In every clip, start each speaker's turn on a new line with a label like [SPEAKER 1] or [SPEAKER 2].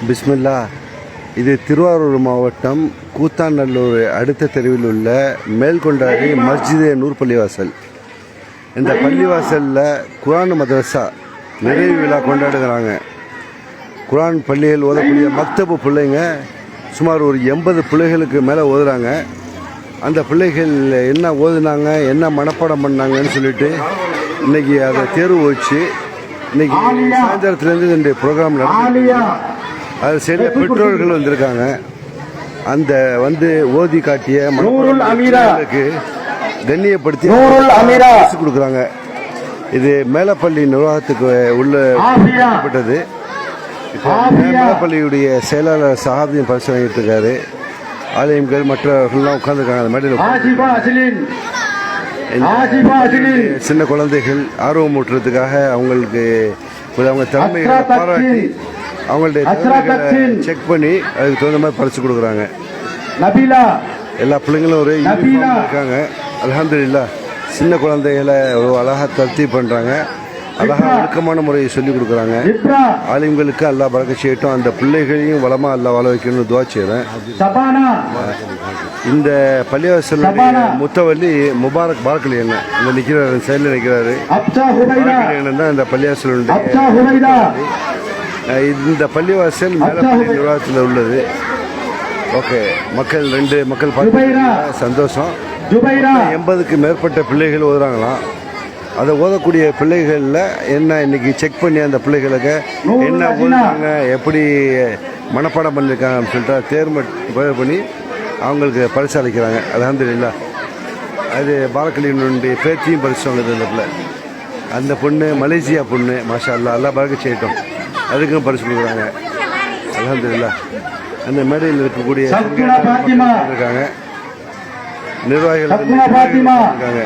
[SPEAKER 1] பிஸ்மில்லா. இது திருவாரூர் மாவட்டம் கூத்தாநல்லூர் அடுத்த தெருவில் உள்ள மேல்கொண்டாடி மஸ்ஜிதே நூர் பள்ளிவாசல். இந்த பள்ளிவாசலில் குரான் மதரசா நிறைவு விழா கொண்டாடுகிறாங்க. குரான் பள்ளிகள் ஓதக்கூடிய மக்தபு பிள்ளைங்க சுமார் ஒரு 80 பிள்ளைகளுக்கு மேலே ஓதுறாங்க. அந்த பிள்ளைகள் என்ன ஓதுனாங்க, என்ன மனப்பாடம் பண்ணாங்கன்னு சொல்லிட்டு இன்றைக்கி அதை தேர்வு வச்சு இன்றைக்கி சாயந்தரத்துலேருந்து இந்த ப்ரோக்ராம் நடந்து அதை சேர்ந்த பெற்றோர்கள் வந்திருக்காங்க. அந்த ஓதி காட்டிய மக்களுக்கு கண்ணியப்படுத்தி கொடுக்குறாங்க. இது மேலப்பள்ளி நிர்வாகத்துக்கு உள்ளப்பட்டது. மேலப்பள்ளியுடைய செயலாளர் சஹாபியின் பரிசு வாங்கிட்டு இருக்காரு. ஆலயங்கள் மற்றவர்கள்லாம் உட்கார்ந்துருக்காங்க. அந்த மேடையில் சின்ன குழந்தைகள் ஆர்வம் ஊட்டுறதுக்காக அவங்களுக்கு அவங்க திறமைகளை பாராட்டி அவங்களுடைய திறமைகளை செக் பண்ணி அதுக்கு தகுந்த மாதிரி பரிசு கொடுக்குறாங்க. எல்லா பிள்ளைங்களும் ஒரு யூனிஃபார்ம் இருக்காங்க. அல்ஹம்துலில்லாஹ். சின்ன குழந்தைகளை ஒரு அழகாக தர்த்தீப் பண்ணுறாங்க. அழகாக ஒழுக்கமான முறையை சொல்லிக் கொடுக்குறாங்க. ஆலிம்களுக்கு அல்லாஹ் பரக்கத் செய்யட்டும். அந்த பிள்ளைகளையும் வளமாக அல்லாஹ் வாழ வைக்கணும்னு துஆ செய்கிறேன். இந்த பள்ளிவாசலுடைய முத்தவல்லி முபாரக் பாரக்கலி என்ன இங்கே நிற்கிறாரு, சைடில் நிற்கிறாரு. தான் இந்த பள்ளிவாசலுடைய இந்த பள்ளிவாசல் மேலப்பள்ளி நிர்வாகத்தில் உள்ளது. ஓகே, மக்கள் 2 மக்கள் பார்த்து சந்தோஷம். 80க்கு மேற்பட்ட பிள்ளைகள் ஓதுறாங்களாம். அதை ஓதக்கூடிய பிள்ளைகளில் என்ன இன்னைக்கு செக் பண்ணி அந்த பிள்ளைகளுக்கு என்ன ஓதுறாங்க, எப்படி மனப்பாடம் பண்ணியிருக்காங்கன்னு சொல்லிட்டு தேர்வு பண்ணி அவங்களுக்கு பரிசு அளிக்கிறாங்க. அல்ஹம்துலில்லாஹ். அது பாரக்கலினுடைய பேத்தியும் பரிசு வாங்குது அந்த பிள்ளை. அந்த பொண்ணு மலேசியா பொண்ணு, மாஷா அல்லாஹ், அல்லாஹ் பரக்கத் செய்யட்டும். அதுக்கும் பரிசு கொடுக்குறாங்க. அல்ஹம்துலில்லாஹ். அந்த மேடையில் இருக்கக்கூடிய இருக்காங்க, நிர்வாகிகள் இருக்காங்க.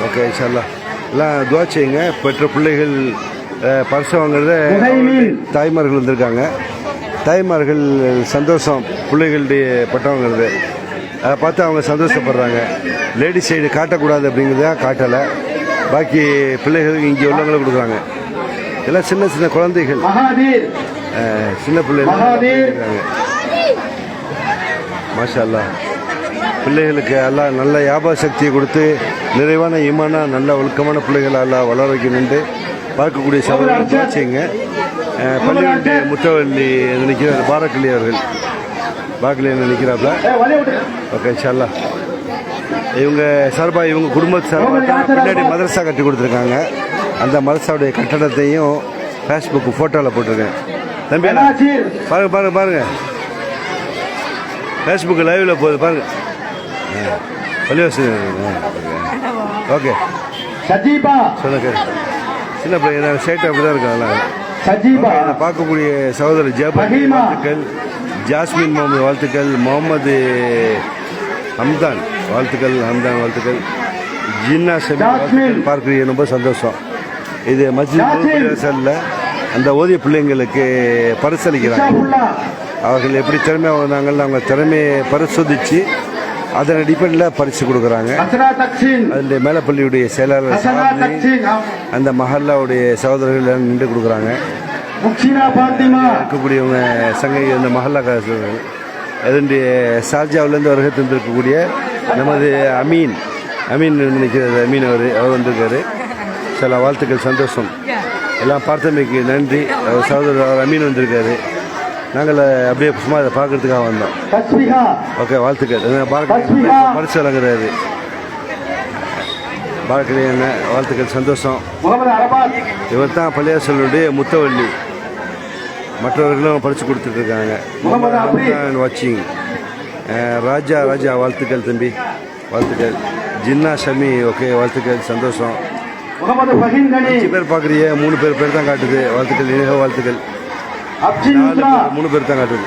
[SPEAKER 1] ஓகே, இன்ஷா அல்லாஹ் எல்லாம் துஆ செய்யுங்க. பெற்ற பிள்ளைகள் பரிசு வாங்குறத தாய்மார்கள் வந்திருக்காங்க. தாய்மார்கள் சந்தோஷம், பிள்ளைகளுடைய பட்டவங்கிறது அதை பார்த்து அவங்க சந்தோஷப்படுறாங்க. லேடிஸ் சைடு காட்டக்கூடாது அப்படிங்கிறத காட்டலை. பாக்கி பிள்ளைகளுக்கு இங்கே உள்ளவங்களை கொடுக்குறாங்க. எல்லாம் சின்ன சின்ன குழந்தைகள், சின்ன பிள்ளைகள் இருக்காங்க. மாஷா அல்லாஹ். பிள்ளைகளுக்கு எல்லாம் நல்ல வியாபார சக்தியை கொடுத்து நிறைவான ஈமானா நல்ல ஒழுக்கமான பிள்ளைகள் எல்லாம் வளர வைக்கணுண்டு பார்க்கக்கூடிய சகோதரர்கள் செய்யுங்க. பள்ளியுடைய முத்தவல்லி நினைக்கிறார் பாரக்கலி அவர்கள். பாரக்கலி நினைக்கிறாப்ல. ஓகே, இன்ஷா அல்லாஹ். இவங்க சார்பாக இவங்க குடும்பத்து சார்பாக பின்னாடி மதரசா கட்டி கொடுத்துருக்காங்க. அந்த மதரசாவுடைய கட்டடத்தையும் ஃபேஸ்புக் ஃபோட்டோவில் போட்டிருக்கேன். தம்பி பாருங்க பாருங்க பாருங்க, ஃபேஸ்புக் லைவில் போகுது பாருங்க. பள்ளிவாசல். ஓகே, சொல்லுங்க. சின்ன பிள்ளைங்க ஷேட் அப்படி தான் இருக்காங்க. பார்க்கக்கூடிய சகோதரர் ஜபானி வாழ்த்துக்கள், ஜாஸ்மின் முகமது வாழ்த்துக்கள், முகமது ஹம்தான் வாழ்த்துக்கள், ஜின்னா ஷமி பார்க்குறீங்க, ரொம்ப சந்தோஷம். இது மஸ்ஜித் அந்த ஓதிய பிள்ளைங்களுக்கு பரிசளிக்கிறாங்க. அவர்கள் எப்படி திறமையாக வந்தாங்கன்னு அவங்க திறமையை பரிசோதித்து அதன் அடிப்படையில் பரிசு கொடுக்குறாங்க. அதில் மேலப்பள்ளியுடைய செயலாளர் அந்த மஹல்லாவுடைய சகோதரர்கள் நின்று கொடுக்குறாங்க. இருக்கக்கூடியவங்க சங்கை அந்த மஹல்லா அதனுடைய ஷார்ஜாவிலேருந்து வருகை தந்திருக்கக்கூடிய நமது அமீன் நினைக்கிறது. அவர் வந்திருக்காரு. சில வாழ்த்துக்கள், சந்தோஷம். எல்லாம் பார்த்தமைக்கு நன்றி. அவர் சகோதரர் அமீன் வந்திருக்காரு. நாங்கள் அப்படியே சும்மா அதை பார்க்கறதுக்காக வந்தோம். ஓகே, வாழ்த்துக்கள். பரிசு வழங்குறாரு பாரக்கலி என்ன, வாழ்த்துக்கள், சந்தோஷம். இவர் தான் பள்ளிவாசலுடைய முத்தவல்லி. மற்றவர்களும் பரிசு கொடுத்துட்ருக்காங்க. வாட்சிங் ராஜா வாழ்த்துக்கள் தம்பி, வாழ்த்துக்கள். ஜின்னா ஷமி ஓகே, வாழ்த்துக்கள், சந்தோஷம். 5 பேர் பார்க்குறீங்க, 3 பேர் தான் காட்டுது. வாழ்த்துக்கள், இணைக வாழ்த்துக்கள். 3 பேர் தான் காட்டுது.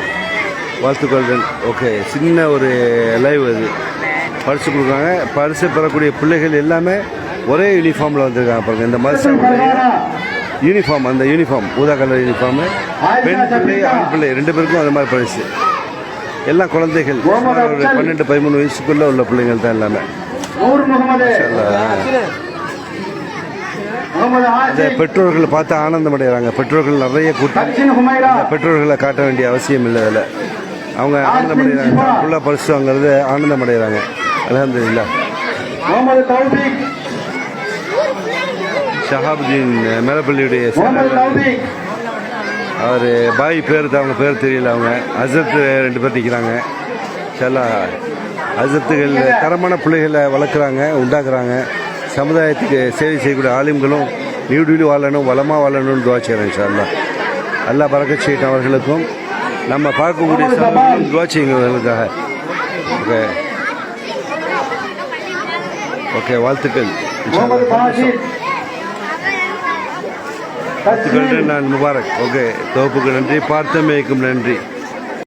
[SPEAKER 1] வாழ்த்துக்கள். ஓகே, சின்ன ஒரு லைவ் அது. பரிசு கொடுக்குறாங்க. பரிசு பெறக்கூடிய பிள்ளைகள் எல்லாமே ஒரே யூனிஃபார்மில் வந்திருக்காங்க பாருங்கள். இந்த மாதிரி யூனிஃபார்ம், அந்த யூனிஃபார்ம் ஊதா கலர் யூனிஃபார்மு. பெண் பிள்ளை, ஆண் பிள்ளை 2 பேருக்கும் அந்த மாதிரி பரிசு. எல்லாம் குழந்தைகள், ஒரு 12-13 வயசுக்குள்ளே உள்ள பிள்ளைங்கள் தான் எல்லாமே. அந்த பெற்றோர்களை பார்த்து ஆனந்தம் அடைகிறாங்க. பெற்றோர்கள் நிறைய கூட்டம். பெற்றோர்களை காட்ட வேண்டிய அவசியம் இல்லை. அதில் அவங்க ஆனந்தம் அடைகிறாங்க. ஃபுல்லாக பரிசு வாங்கிறது ஆனந்தம் அடைகிறாங்க. அல்ஹம்துலில்லாஹ். ஷஹாபுதீன் மேலப்பள்ளியுடைய அவர் பாய் பேர் அவங்க பேர் தெரியல. அவங்க அசரத்து 2 பேர் நிற்கிறாங்க. சில அசரத்துகள் தரமான பிள்ளைகளை வளர்க்குறாங்க, உண்டாக்குறாங்க. சமுதாயத்துக்கு சேவை செய்யக்கூடிய ஆலிம்களும் நீடுலி வாழணும், வளமாக வாழணும்னு துவா செய்கிறேன். இன்ஷா அல்லாஹ். அல்லாஹ் பரக்கத் செய்யட்டும் அவர்களுக்கும். நம்ம பார்க்கக்கூடிய சமூகம் துவா செய்யுங்க அவர்களுக்காக. ஓகே ஓகே, வாழ்த்துக்கள். வாழ்த்துக்கள். நான் முபாரக். ஓகே, தொகுப்புக்கு நன்றி, பார்த்தமைக்கும் நன்றி.